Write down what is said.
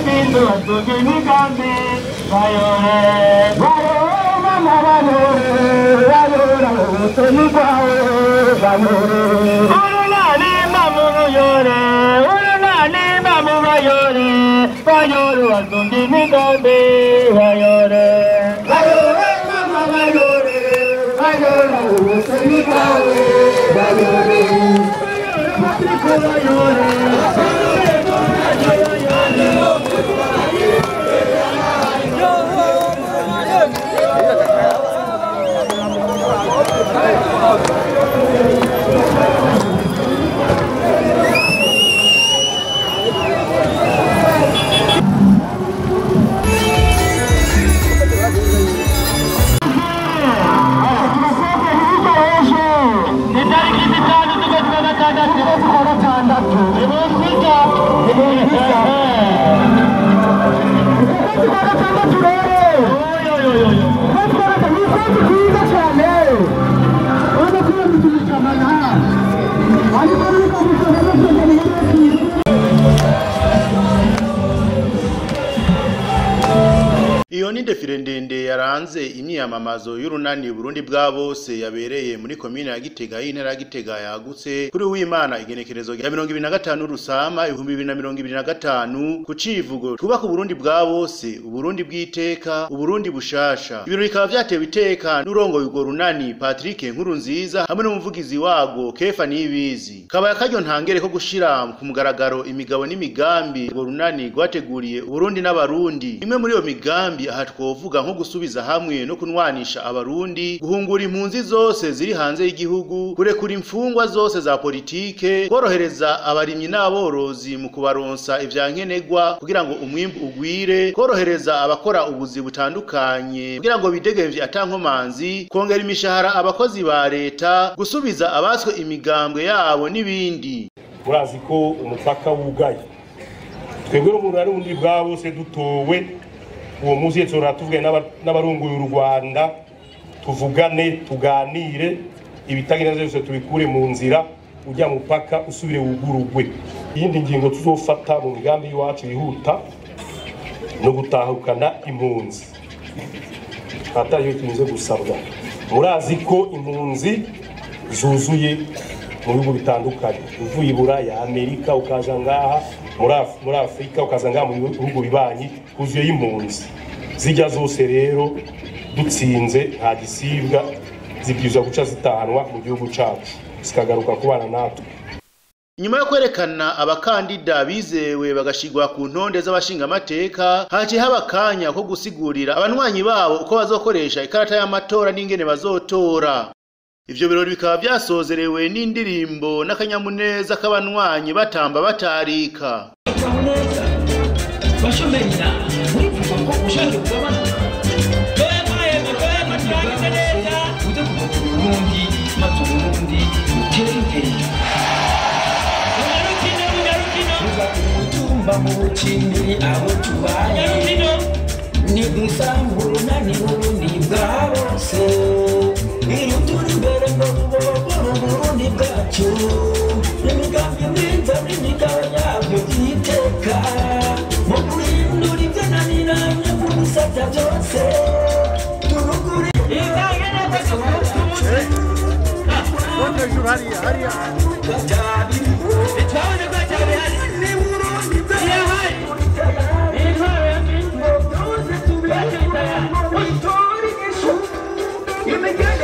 bintu tugini kambi bayore mama bayore tuni kwawe bayore urunani mamu yore urunani mamu bayore bayore tugini kambi bayore mama bayore tuni kwawe bayore Iyo ni defile ndende yaranze imyiyamamazo y'urunani Burundi bwa bose yabereye muri komine ya Gitega y'intara ya Gitega yagutse kuri w'Imana igenekerezo ya 25 Rusama 2025 ku civugo twubaka Burundi bwa bose, Uburundi bw'iteka, Uburundi bushasha. Ibirori bikaba vyatewe iteka n'urongo y'urwo runani Patrick Nkurunziza hamwe n'umuvugizi wago Kefa Niyibizi. Kaba yakaryo ntangere ko gushira ku mugaragaro imigabo n'imigambi urwo runani rwateguriye Uburundi n'abarundi. Imwe muri iyo migambi aha twovuga nko gusubiza hamwe no kunwanisha abarundi, guhungura impunzi zose ziri hanze y'igihugu, kurekura imfungwa zose za politike, korohereza abarimyi n'aborozi mu kubaronsa ivyankenerwa kugira ngo umwimbu ugwire, korohereza abakora ubuzi butandukanye kugira ngo bidegemvye atankomanzi, kongera imishahara abakozi ba leta, gusubiza abaswe imigambwe yabo n'ibindi. Murazi ko umupaka wugaye, twebwe mu Burundi bwa bose dutowe uwo muzi yetsora tuvuge n'abarunguye u Rwanda, tuvugane tuganire ibitagira byose tubikure mu nzira, ujya mupaka usubire wugurugwe. Iyindi ngingo tuzofata mu migambi yacu yihuta no gutahukana impunzi atariyo tumize gusabwa. Murazi ko impunzi zuzuye mu bihugu bitandukanye, uvuye Buraya, Amerika, ukaza ngaha muri Afrika, ukaza ngaha mu bihugu bibanyi kuzuye impunzi. Zijya zose rero dutsinze nta gisibwa, zibwiza guca zitahanwa mu gihugu cyacu zikagaruka kubana natwe. Nyuma yo kwerekana abakandida bizewe bagashigwa ku ntonde z'abashinga amateka, haje habakanya ko gusigurira abanywanyi babo uko bazokoresha ikarata y'amatora n'ingene bazotora. Ivyo birori bikaba byasozerewe n'indirimbo n'akanyamuneza k'abanywanyi batamba batarika. You